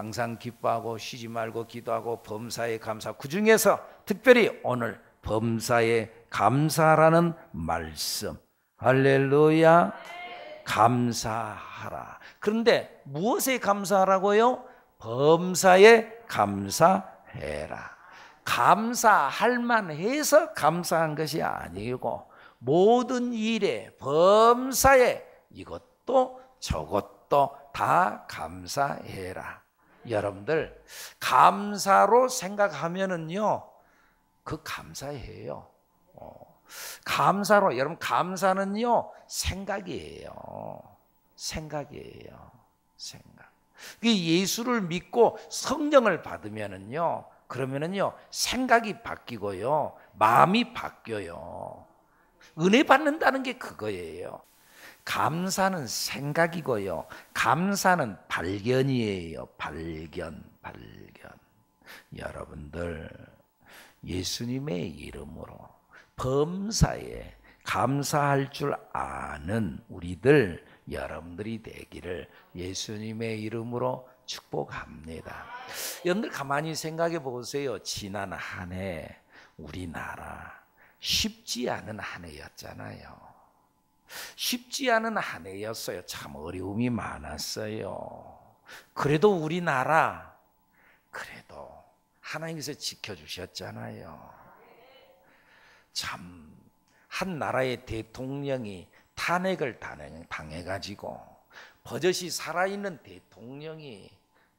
항상 기뻐하고 쉬지 말고 기도하고 범사에 감사. 그 중에서 특별히 오늘 범사에 감사라는 말씀. 할렐루야. 감사하라. 그런데 무엇에 감사하라고요? 범사에 감사해라. 감사할 만해서 감사한 것이 아니고 모든 일에 범사에 이것도 저것도 다 감사해라. 여러분들 감사로 생각하면은요 그 감사해요. 감사로 여러분 감사는요 생각이에요. 생각이에요. 생각. 예수를 믿고 성령을 받으면은요 그러면은요 생각이 바뀌고요 마음이 바뀌어요. 은혜 받는다는 게 그거예요. 감사는 생각이고요 감사는 발견이에요. 발견. 여러분들 예수님의 이름으로 범사에 감사할 줄 아는 우리들 여러분들이 되기를 예수님의 이름으로 축복합니다. 여러분들 가만히 생각해 보세요. 지난 한 해 우리나라 쉽지 않은 한 해였잖아요. 쉽지 않은 한 해였어요. 참 어려움이 많았어요. 그래도 우리나라 그래도 하나님께서 지켜주셨잖아요. 참 한 나라의 대통령이 탄핵을 당해가지고 버젓이 살아있는 대통령이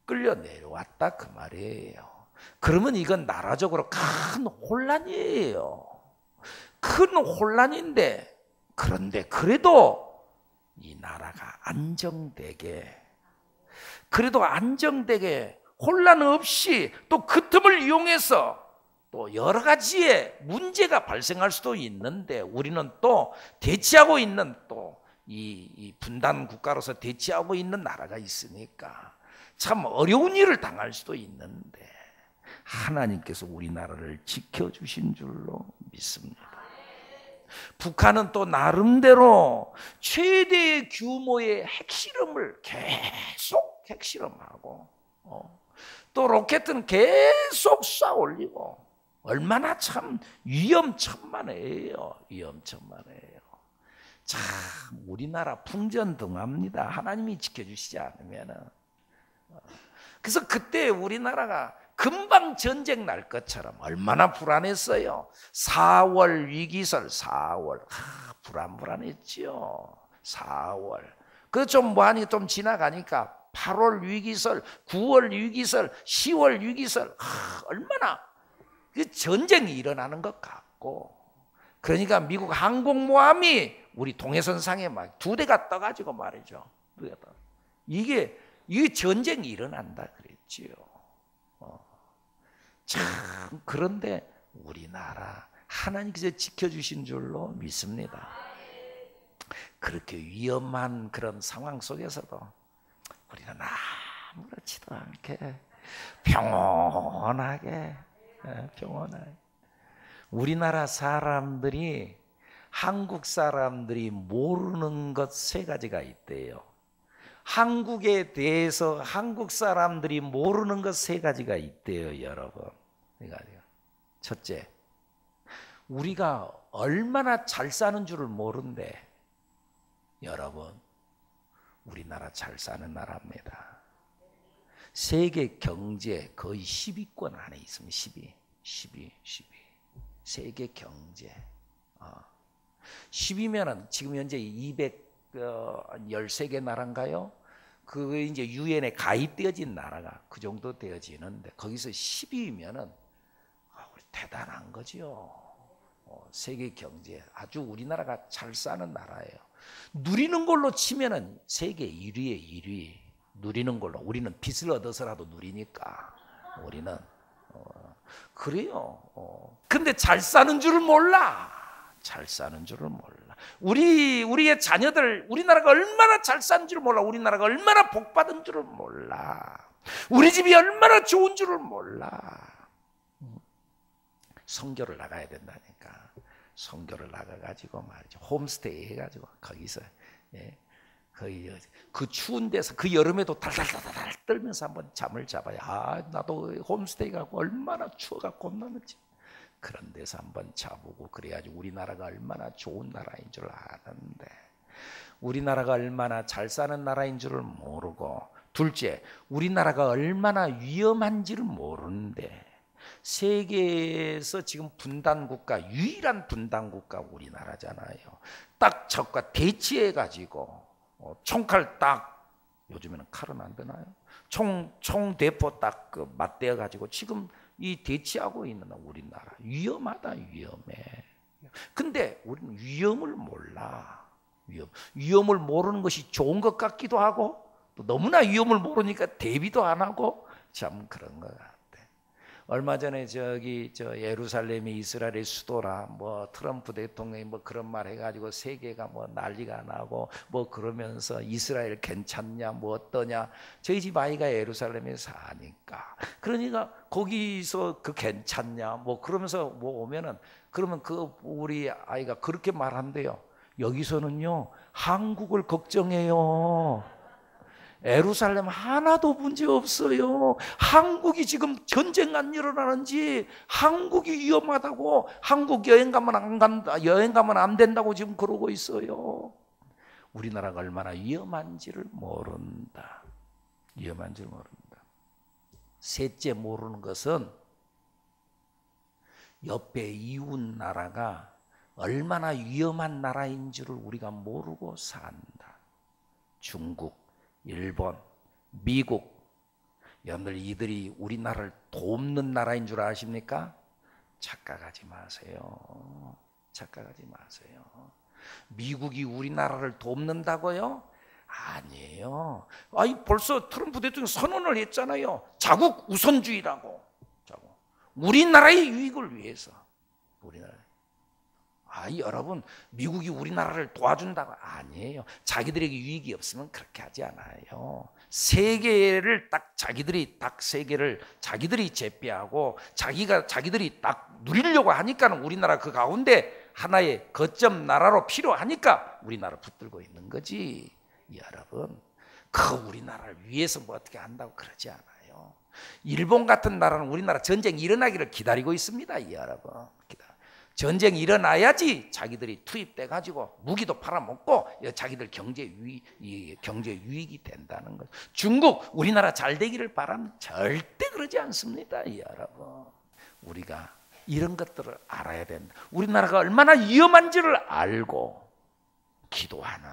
끌려 내려왔다 그 말이에요. 그러면 이건 나라적으로 큰 혼란이에요. 큰 혼란인데 그런데 그래도 이 나라가 안정되게 혼란 없이 또 그 틈을 이용해서 또 여러 가지의 문제가 발생할 수도 있는데 우리는 또 대치하고 있는 또 이 분단 국가로서 대치하고 있는 나라가 있으니까 참 어려운 일을 당할 수도 있는데 하나님께서 우리나라를 지켜주신 줄로 믿습니다. 북한은 또 나름대로 최대 규모의 핵실험을 계속 핵실험하고 또 로켓은 계속 쏴 올리고 얼마나 참 위험천만해요. 위험천만해요. 참 우리나라 풍전등화입니다. 하나님이 지켜주시지 않으면은. 그래서 그때 우리나라가 금방 전쟁 날 것처럼 얼마나 불안했어요. 4월 위기설 4월 불안했지요. 4월 그 좀 뭐하니 좀 지나가니까 8월 위기설 9월 위기설 10월 위기설 얼마나 그 전쟁이 일어나는 것 같고 그러니까 미국 항공모함이 우리 동해선상에 막 2대가 떠가지고 말이죠. 이게 전쟁이 일어난다 그랬지요. 참 그런데 우리나라 하나님께서 지켜주신 줄로 믿습니다. 그렇게 위험한 그런 상황 속에서도 우리는 아무렇지도 않게 평온하게 우리나라 사람들이 한국 사람들이 모르는 것 3가지가 있대요. 한국에 대해서 한국 사람들이 모르는 것 3가지가 있대요, 여러분. 첫째, 우리가 얼마나 잘 사는 줄을 모른대. 여러분, 우리나라 잘 사는 나라입니다. 세계 경제 거의 10위권 안에 있습니다. 10위. 세계 경제. 10위면은 지금 현재 213개 나라인가요? 그 이제 유엔에 가입되어진 나라가 그 정도 되어지는데 거기서 10위면은 대단한 거죠. 세계 경제 아주 우리나라가 잘 사는 나라예요. 누리는 걸로 치면은 세계 1위에 1위. 누리는 걸로 우리는 빚을 얻어서라도 누리니까 우리는 그래요. 근데 잘 사는 줄을 몰라. 잘 사는 줄을 몰라. 우리의 자녀들 우리나라가 얼마나 잘 사는 줄을 몰라. 우리나라가 얼마나 복 받은 줄을 몰라. 우리 집이 얼마나 좋은 줄을 몰라. 선교를 나가야 된다니까. 선교를 나가가지고 말이죠. 홈스테이 해가지고 거기서 그 추운 데서 그 여름에도 달달달달 떨면서 한번 잠을 잡아야, 아, 나도 홈스테이 가고 얼마나 추워갖고 겁나는지 그런 데서 한번 자보고 그래야지 우리나라가 얼마나 좋은 나라인 줄 아는데, 우리나라가 얼마나 잘 사는 나라인 줄을 모르고, 둘째, 우리나라가 얼마나 위험한지를 모르는데, 세계에서 지금 분단국가, 유일한 분단국가 우리나라잖아요. 딱 적과 대치해가지고 총칼 딱, 요즘에는 칼은 안 되나요? 총대포 딱 그 맞대어가지고 지금 이 대치하고 있는 우리나라. 위험하다, 위험해. 근데 우리는 위험을 몰라. 위험을 모르는 것이 좋은 것 같기도 하고, 또 너무나 위험을 모르니까 대비도 안 하고, 참 그런 것 같아. 얼마 전에 저 예루살렘이 이스라엘의 수도라, 뭐 트럼프 대통령이 뭐 그런 말 해가지고 세계가 뭐 난리가 나고 뭐 그러면서 이스라엘 괜찮냐 뭐 어떠냐. 저희 집 아이가 예루살렘에 사니까, 그러니까 거기서 그 괜찮냐 뭐 그러면서 뭐 오면은, 그러면 그 우리 아이가 그렇게 말한대요. 여기서는요 한국을 걱정해요. 예루살렘 하나도 문제 없어요. 한국이 지금 전쟁 안 일어나는지 한국이 위험하다고, 한국 여행 가면 안 간다, 여행 가면 안 된다고 지금 그러고 있어요. 우리나라가 얼마나 위험한지를 모른다. 위험한지를 모른다. 셋째, 모르는 것은 옆에 이웃 나라가 얼마나 위험한 나라인 줄을 우리가 모르고 산다. 중국, 일본, 미국, 여러분들 이들이 우리나라를 돕는 나라인 줄 아십니까? 착각하지 마세요. 착각하지 마세요. 미국이 우리나라를 돕는다고요? 아니에요. 아니, 벌써 트럼프 대통령이 선언을 했잖아요. 자국 우선주의라고. 우리나라의 유익을 위해서. 우리나라. 여러분, 미국이 우리나라를 도와준다고? 아니에요. 자기들에게 유익이 없으면 그렇게 하지 않아요. 세계를 딱 자기들이 딱 세계를 자기들이 제패하고 자기들이 딱 누리려고 하니까는 우리나라 그 가운데 하나의 거점 나라로 필요하니까 우리나라 붙들고 있는 거지. 여러분, 그 우리나라를 위해서 뭐 어떻게 한다고 그러지 않아요. 일본 같은 나라는 우리나라 전쟁이 일어나기를 기다리고 있습니다. 여러분, 전쟁이 일어나야지 자기들이 투입돼 가지고 무기도 팔아먹고 자기들 경제 유익이 된다는 것. 중국, 우리나라 잘 되기를 바라면 절대 그러지 않습니다. 여러분, 우리가 이런 것들을 알아야 된다. 우리나라가 얼마나 위험한지를 알고 기도하는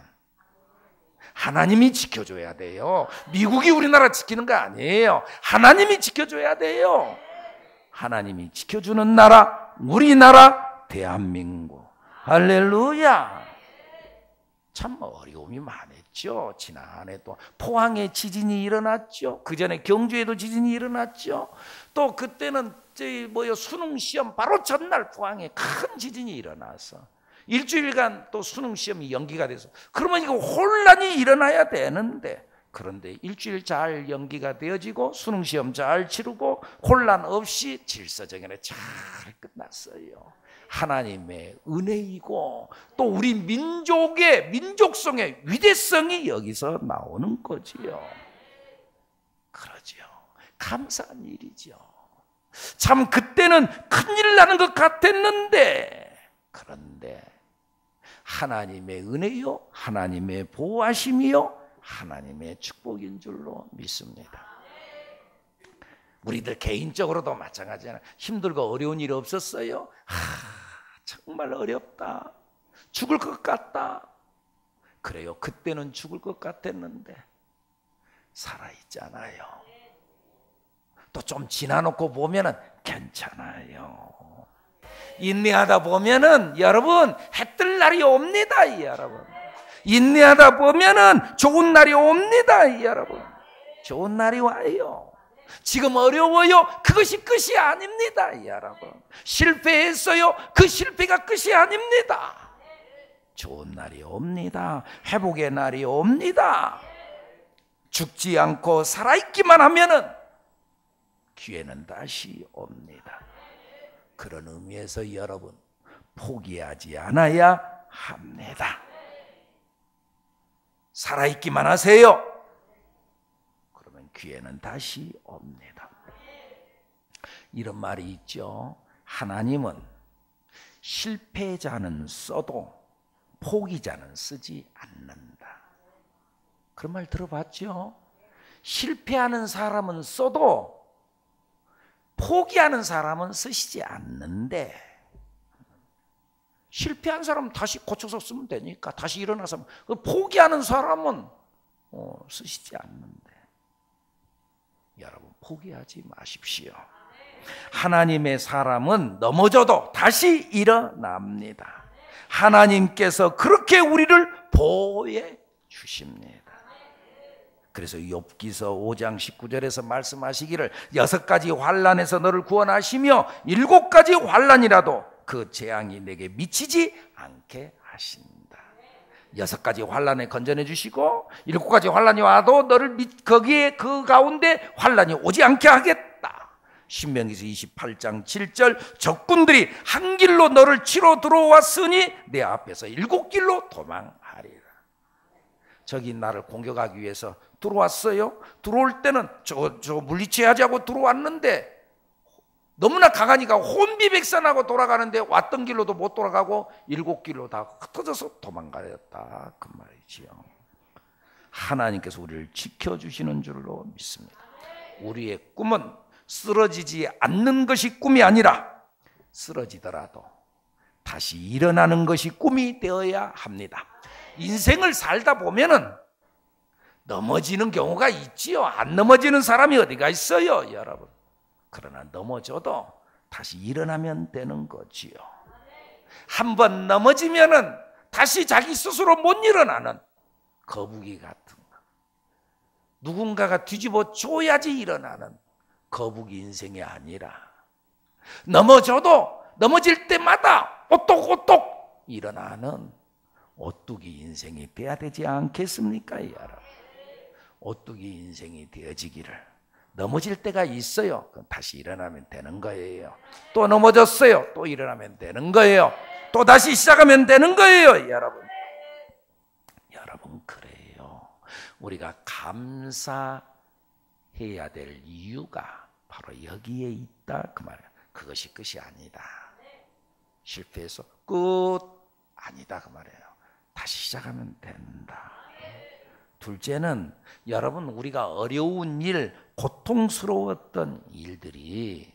하나님이 지켜줘야 돼요. 미국이 우리나라 지키는 거 아니에요. 하나님이 지켜줘야 돼요. 하나님이 지켜주는 나라, 우리나라 대한민국. 할렐루야. 참 어려움이 많았죠. 지난해도 포항에 지진이 일어났죠. 그 전에 경주에도 지진이 일어났죠. 또 그때는 수능 시험 바로 전날 포항에 큰 지진이 일어나서 일주일간 또 수능 시험이 연기가 돼서, 그러면 이거 혼란이 일어나야 되는데, 그런데 일주일 잘 연기가 되어지고 수능 시험 잘 치르고 혼란 없이 질서정연에 잘 끝났어요. 하나님의 은혜이고 또 우리 민족의 민족성의 위대성이 여기서 나오는 거지요. 그러지요. 감사한 일이죠. 참 그때는 큰일 나는 것 같았는데, 그런데 하나님의 은혜요, 하나님의 보호하심이요, 하나님의 축복인 줄로 믿습니다. 우리들 개인적으로도 마찬가지잖아요. 힘들고 어려운 일 없었어요? 정말 어렵다, 죽을 것 같다. 그래요. 그때는 죽을 것 같았는데 살아있잖아요. 또 좀 지나놓고 보면은 괜찮아요. 인내하다 보면은 여러분 해뜰 날이 옵니다. 여러분, 인내하다 보면은 좋은 날이 옵니다. 여러분, 좋은 날이 와요. 지금 어려워요. 그것이 끝이 아닙니다. 여러분, 실패했어요. 그 실패가 끝이 아닙니다. 좋은 날이 옵니다. 회복의 날이 옵니다. 죽지 않고 살아있기만 하면은 기회는 다시 옵니다. 그런 의미에서 여러분, 포기하지 않아야 합니다. 살아있기만 하세요. 그러면 기회는 다시 옵니다. 이런 말이 있죠. 하나님은 실패자는 써도 포기자는 쓰지 않는다. 그런 말 들어봤죠? 실패하는 사람은 써도 포기하는 사람은 쓰시지 않는데, 실패한 사람은 다시 고쳐서 쓰면 되니까 다시 일어나서, 포기하는 사람은 쓰시지 않는데, 여러분 포기하지 마십시오. 하나님의 사람은 넘어져도 다시 일어납니다. 하나님께서 그렇게 우리를 보호해 주십니다. 그래서 욥기서 5장 19절에서 말씀하시기를 6가지 환난에서 너를 구원하시며 7가지 환난이라도 그 재앙이 내게 미치지 않게 하신다. 6가지 환난에 건져내 주시고 7가지 환난이 와도 너를 거기에 그 가운데 환난이 오지 않게 하겠다. 신명기서 28장 7절 적군들이 한 길로 너를 치러 들어왔으니 내 앞에서 7길로 도망하리라. 적이 나를 공격하기 위해서 들어왔어요. 들어올 때는 저 물리치하자고 들어왔는데 너무나 강하니까 혼비백산하고 돌아가는데 왔던 길로도 못 돌아가고 7길로 다 흩어져서 도망가였다, 그 말이지요. 하나님께서 우리를 지켜주시는 줄로 믿습니다. 우리의 꿈은 쓰러지지 않는 것이 꿈이 아니라 쓰러지더라도 다시 일어나는 것이 꿈이 되어야 합니다. 인생을 살다 보면은 넘어지는 경우가 있지요. 안 넘어지는 사람이 어디가 있어요, 여러분. 그러나 넘어져도 다시 일어나면 되는 거지요. 한번 넘어지면은 다시 자기 스스로 못 일어나는 거북이 같은 거. 누군가가 뒤집어 줘야지 일어나는 거북이 인생이 아니라, 넘어져도 넘어질 때마다 오똑오똑 일어나는 오뚜기 인생이 돼야 되지 않겠습니까, 여러분? 오뚜기 인생이 되어지기를. 넘어질 때가 있어요. 그럼 다시 일어나면 되는 거예요. 또 넘어졌어요. 또 일어나면 되는 거예요. 또 다시 시작하면 되는 거예요, 여러분. 여러분, 그래요. 우리가 감사해야 될 이유가 바로 여기에 있다, 그 말이에요. 그것이 끝이 아니다. 실패해서 끝 아니다, 그 말이에요. 다시 시작하면 된다. 둘째는 여러분, 우리가 어려운 일, 고통스러웠던 일들이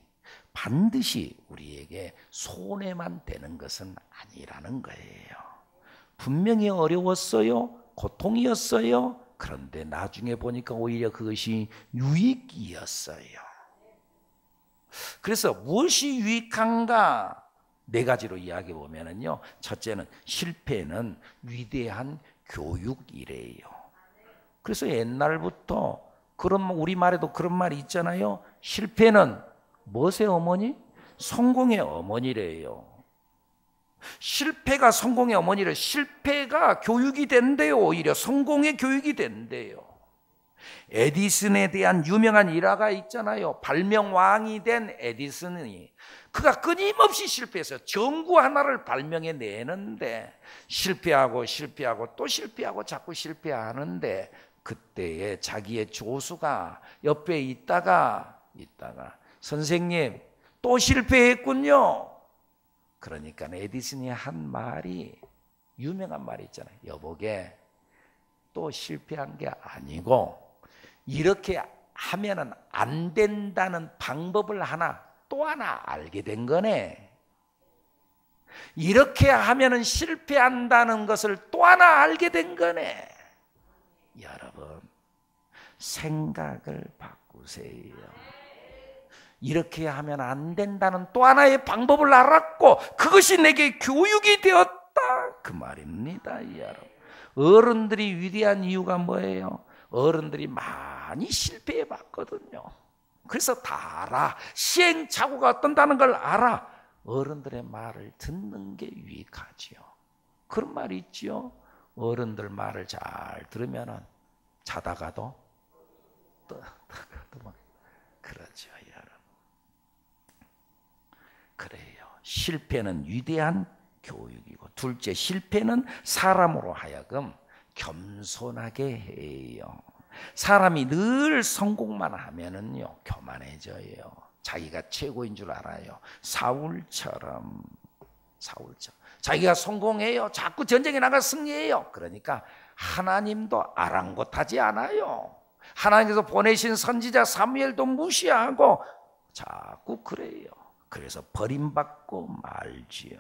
반드시 우리에게 손해만 되는 것은 아니라는 거예요. 분명히 어려웠어요. 고통이었어요. 그런데 나중에 보니까 오히려 그것이 유익이었어요. 그래서 무엇이 유익한가? 4가지로 이야기해 보면은요. 첫째는 실패는 위대한 교육이래요. 그래서 옛날부터 그런, 우리말에도 그런 말이 있잖아요. 실패는 무엇의 어머니? 성공의 어머니래요. 실패가 성공의 어머니래. 실패가 교육이 된대요. 오히려 성공의 교육이 된대요. 에디슨에 대한 유명한 일화가 있잖아요. 발명왕이 된 에디슨이, 그가 끊임없이 실패해서 전구 하나를 발명해 내는데 실패하고 또 실패하고 자꾸 실패하는데, 그때에 자기의 조수가 옆에 있다가 선생님 또 실패했군요. 그러니까 에디슨이 한 말이, 유명한 말이 있잖아요. 여보게, 또 실패한 게 아니고 이렇게 하면은 안 된다는 방법을 또 하나 알게 된 거네. 이렇게 하면은 실패한다는 것을 또 하나 알게 된 거네. 여러분, 생각을 바꾸세요. 이렇게 하면 안 된다는 또 하나의 방법을 알았고 그것이 내게 교육이 되었다, 그 말입니다, 여러분. 어른들이 위대한 이유가 뭐예요? 어른들이 많이 실패해 봤거든요. 그래서 다 알아. 시행착오가 어떤다는 걸 알아. 어른들의 말을 듣는 게 유익하지요. 그런 말이 있지요. 어른들 말을 잘 들으면 자다가도 그러죠, 여러분. 그래요. 실패는 위대한 교육이고, 둘째, 실패는 사람으로 하여금 겸손하게 해요. 사람이 늘 성공만 하면은요 교만해져요. 자기가 최고인 줄 알아요. 사울처럼 자기가 성공해요. 자꾸 전쟁에 나가 승리해요. 그러니까 하나님도 아랑곳하지 않아요. 하나님께서 보내신 선지자 사무엘도 무시하고 자꾸 그래요. 그래서 버림받고 말지요.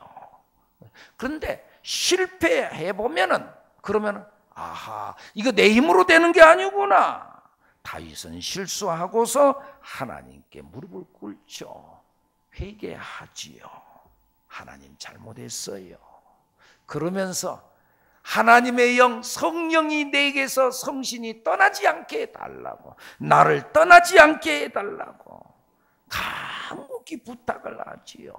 그런데 실패해 보면은 그러면 아하, 이거 내 힘으로 되는 게 아니구나. 다윗은 실수하고서 하나님께 무릎을 꿇죠. 회개하지요. 하나님 잘못했어요. 그러면서 하나님의 영, 성령이 내게서 성신이 떠나지 않게 해달라고, 나를 떠나지 않게 해달라고 간곡히 부탁을 하지요.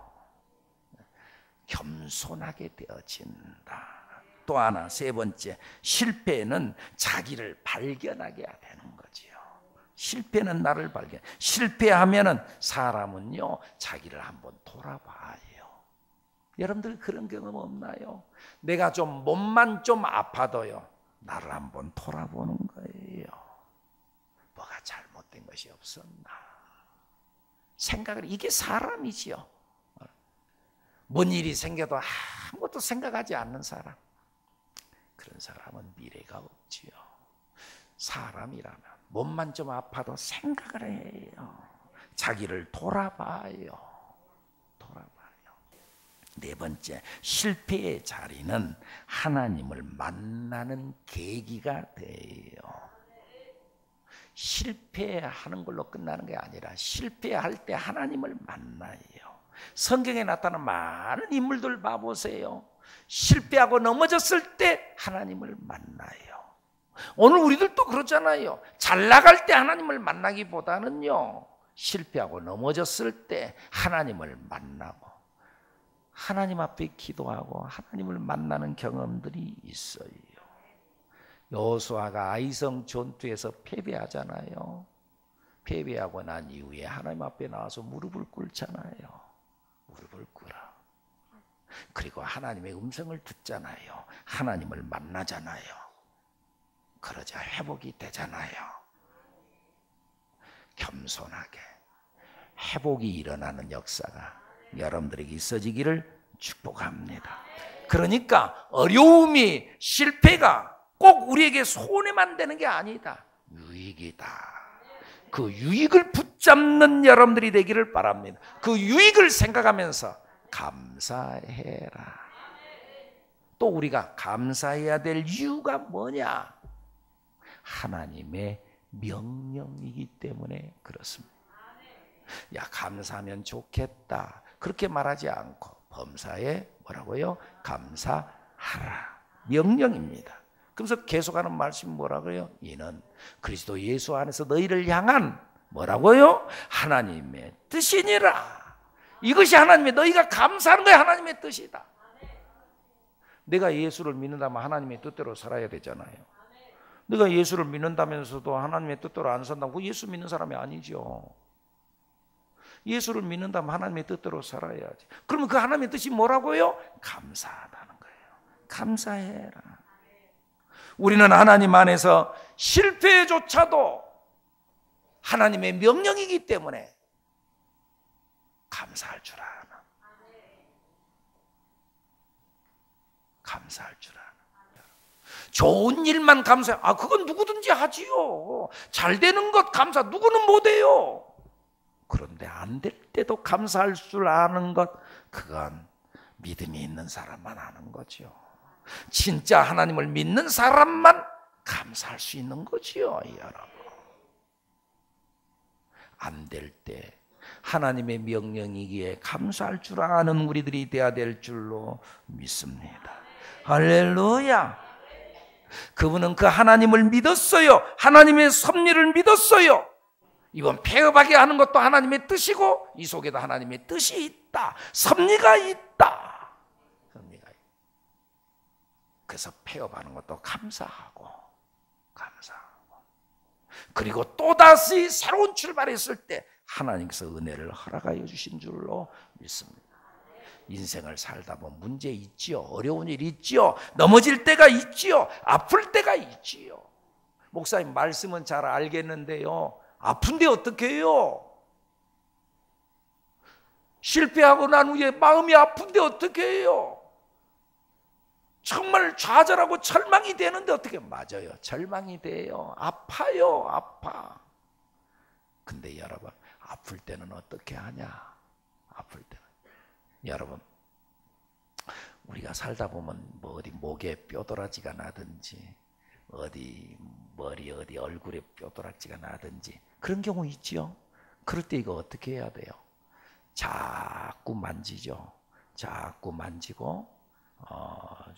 겸손하게 되어진다. 또 하나, 세 번째, 실패는 자기를 발견하게 되는 거지요. 실패는 나를 발견. 실패하면은 사람은요 자기를 한번 돌아봐요. 여러분들 그런 경험 없나요? 내가 좀 몸만 좀 아파도요 나를 한번 돌아보는 거예요. 뭐가 잘못된 것이 없었나 생각을. 이게 사람이지요. 뭔 일이 생겨도 아무것도 생각하지 않는 사람, 그런 사람은 미래가 없지요. 사람이라면 몸만 좀 아파도 생각을 해요. 자기를 돌아봐요. 네 번째, 실패의 자리는 하나님을 만나는 계기가 돼요. 실패하는 걸로 끝나는 게 아니라 실패할 때 하나님을 만나요. 성경에 나타난 많은 인물들 봐보세요. 실패하고 넘어졌을 때 하나님을 만나요. 오늘 우리들도 그렇잖아요. 잘 나갈 때 하나님을 만나기보다는요 실패하고 넘어졌을 때 하나님을 만나고 하나님 앞에 기도하고 하나님을 만나는 경험들이 있어요. 여호수아가 아이성 전투에서 패배하잖아요. 패배하고 난 이후에 하나님 앞에 나와서 무릎을 꿇잖아요. 무릎을 꿇어. 그리고 하나님의 음성을 듣잖아요. 하나님을 만나잖아요. 그러자 회복이 되잖아요. 겸손하게 회복이 일어나는 역사가 여러분들에게 있어지기를 축복합니다. 그러니까 어려움이, 실패가 꼭 우리에게 손해만 되는 게 아니다. 유익이다. 그 유익을 붙잡는 여러분들이 되기를 바랍니다. 그 유익을 생각하면서 감사해라. 또 우리가 감사해야 될 이유가 뭐냐? 하나님의 명령이기 때문에 그렇습니다. 야, 감사하면 좋겠다. 그렇게 말하지 않고 범사에 뭐라고요? 감사하라. 명령입니다. 그래서 계속하는 말씀이 뭐라고요? 이는 그리스도 예수 안에서 너희를 향한 뭐라고요? 하나님의 뜻이니라. 이것이 하나님의, 너희가 감사하는 게 하나님의 뜻이다. 내가 예수를 믿는다면 하나님의 뜻대로 살아야 되잖아요. 내가 예수를 믿는다면서도 하나님의 뜻대로 안 산다면 그 예수 믿는 사람이 아니죠. 예수를 믿는다면 하나님의 뜻대로 살아야지. 그러면 그 하나님의 뜻이 뭐라고요? 감사하다는 거예요. 감사해라. 우리는 하나님 안에서 실패조차도 하나님의 명령이기 때문에 감사할 줄 아는. 감사할 줄 아는. 좋은 일만 감사해. 그건 누구든지 하지요. 잘 되는 것 감사 누구는 못해요. 그런데 안 될 때도 감사할 줄 아는 것, 그건 믿음이 있는 사람만 아는 거죠. 진짜 하나님을 믿는 사람만 감사할 수 있는 거지요, 여러분. 안 될 때 하나님의 명령이기에 감사할 줄 아는 우리들이 되어야 될 줄로 믿습니다. 할렐루야. 그분은 그 하나님을 믿었어요. 하나님의 섭리를 믿었어요. 이번 폐업하게 하는 것도 하나님의 뜻이고 이 속에도 하나님의 뜻이 있다. 섭리가 있다. 섭리가 있다. 그래서 폐업하는 것도 감사하고 그리고 또다시 새로운 출발했을 때 하나님께서 은혜를 허락하여 주신 줄로 믿습니다. 인생을 살다 보면 문제 있지요. 어려운 일 있지요. 넘어질 때가 있지요. 아플 때가 있지요. 목사님 말씀은 잘 알겠는데요. 아픈데 어떻게 해요? 실패하고 난 후에 마음이 아픈데 어떻게 해요? 정말 좌절하고 절망이 되는데 어떻게? 맞아요. 절망이 돼요. 아파요. 아파. 근데 여러분, 아플 때는 어떻게 하냐? 아플 때는. 여러분, 우리가 살다 보면 뭐 어디 목에 뼈도라지가 나든지 어디 머리 어디 얼굴에 뼈도라지가 나든지 그런 경우 있지요. 그럴 때 이거 어떻게 해야 돼요? 자꾸 만지죠. 자꾸 만지고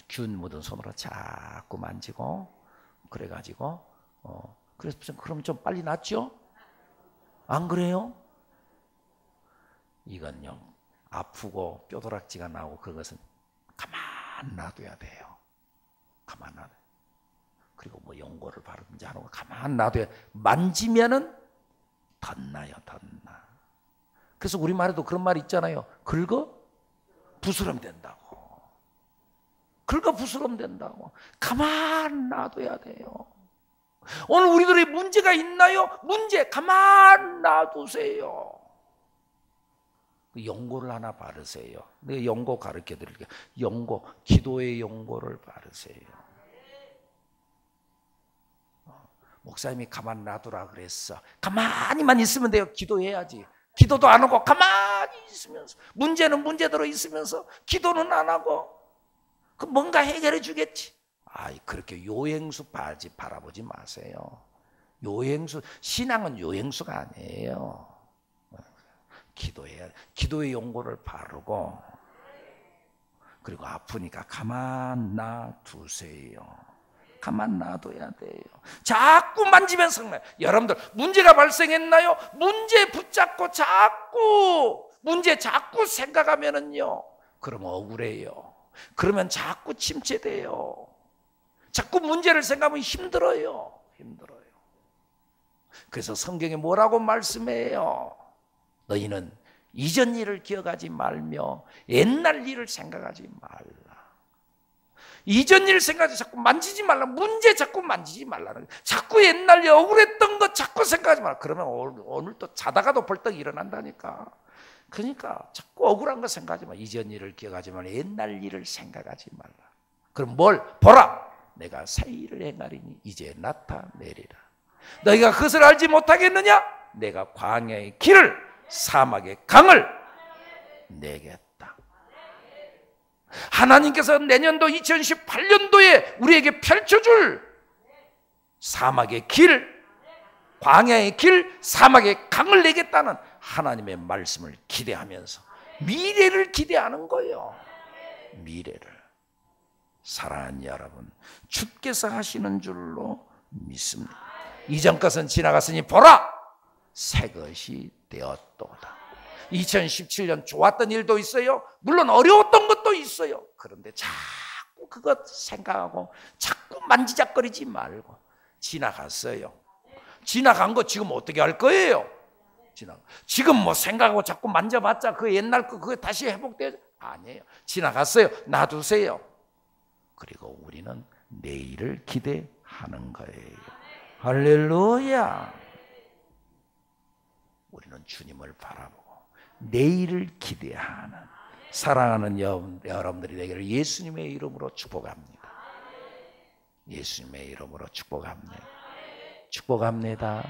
균 묻은 손으로 자꾸 만지고 그래가지고 그래서 그럼 좀 빨리 낫죠? 안 그래요? 이건요 아프고 뼈도락지가 나오고 그것은 가만 놔둬야 돼요. 가만 놔둬. 그리고 뭐 연고를 바르든지 하는 거 가만 놔둬야 만지면은 덧나요. 덧나. 그래서 우리말에도 그런 말 있잖아요. 긁어 부스럼 된다고. 긁어 부스럼 된다고. 가만 놔둬야 돼요. 오늘 우리들의 문제가 있나요? 문제 가만 놔두세요. 연고를 하나 바르세요. 내가 연고 가르쳐 드릴게요. 연고, 기도의 연고를 바르세요. 목사님이 가만 놔두라 그랬어. 가만히만 있으면 돼요. 기도해야지. 기도도 안 하고 가만히 있으면서 문제는 문제대로 있으면서 기도는 안 하고 그 뭔가 해결해 주겠지. 아이 그렇게 요행수 바라보지 마세요. 요행수 신앙은 요행수가 아니에요. 기도해야 기도의 용고를 바르고 그리고 아프니까 가만 놔두세요. 가만 놔둬야 돼요. 자꾸 만지면 성나요. 여러분들 문제가 발생했나요? 문제 붙잡고 문제 자꾸 생각하면은요. 그러면 억울해요. 그러면 자꾸 침체돼요. 자꾸 문제를 생각하면 힘들어요. 그래서 성경에 뭐라고 말씀해요? 너희는 이전 일을 기억하지 말며 옛날 일을 생각하지 말라. 이전 일 생각하지 자꾸 만지지 말라. 문제 자꾸 만지지 말라는 거예요. 자꾸 옛날에 억울했던 거 자꾸 생각하지 말라. 그러면 오늘 또 자다가도 벌떡 일어난다니까. 그러니까 자꾸 억울한 거 생각하지 마. 이전 일을 기억하지 말라. 옛날 일을 생각하지 말라. 그럼 뭘? 보라. 내가 새 일을 행하리니 이제 나타내리라. 너희가 그것을 알지 못하겠느냐? 내가 광야의 길을 사막의 강을 내겠다. 하나님께서 내년도 2018년도에 우리에게 펼쳐줄 사막의 길, 광야의 길, 사막의 강을 내겠다는 하나님의 말씀을 기대하면서 미래를 기대하는 거예요. 미래를. 사랑하는 여러분, 주께서 하시는 줄로 믿습니다. 이전 것은 지나갔으니 보라! 새 것이 되었도다. 2017년 좋았던 일도 있어요. 물론 어려웠던 것도 있어요. 그런데 자꾸 그것 생각하고 자꾸 만지작거리지 말고 지나갔어요. 지나간 거 지금 어떻게 할 거예요? 지금 뭐 생각하고 자꾸 만져봤자 그 옛날 거 그거 다시 회복돼요? 아니에요. 지나갔어요. 놔두세요. 그리고 우리는 내일을 기대하는 거예요. 할렐루야. 우리는 주님을 바라보고 내일을 기대하는 사랑하는 여러분들이 되기를 예수님의 이름으로 축복합니다. 예수님의 이름으로 축복합니다. 축복합니다.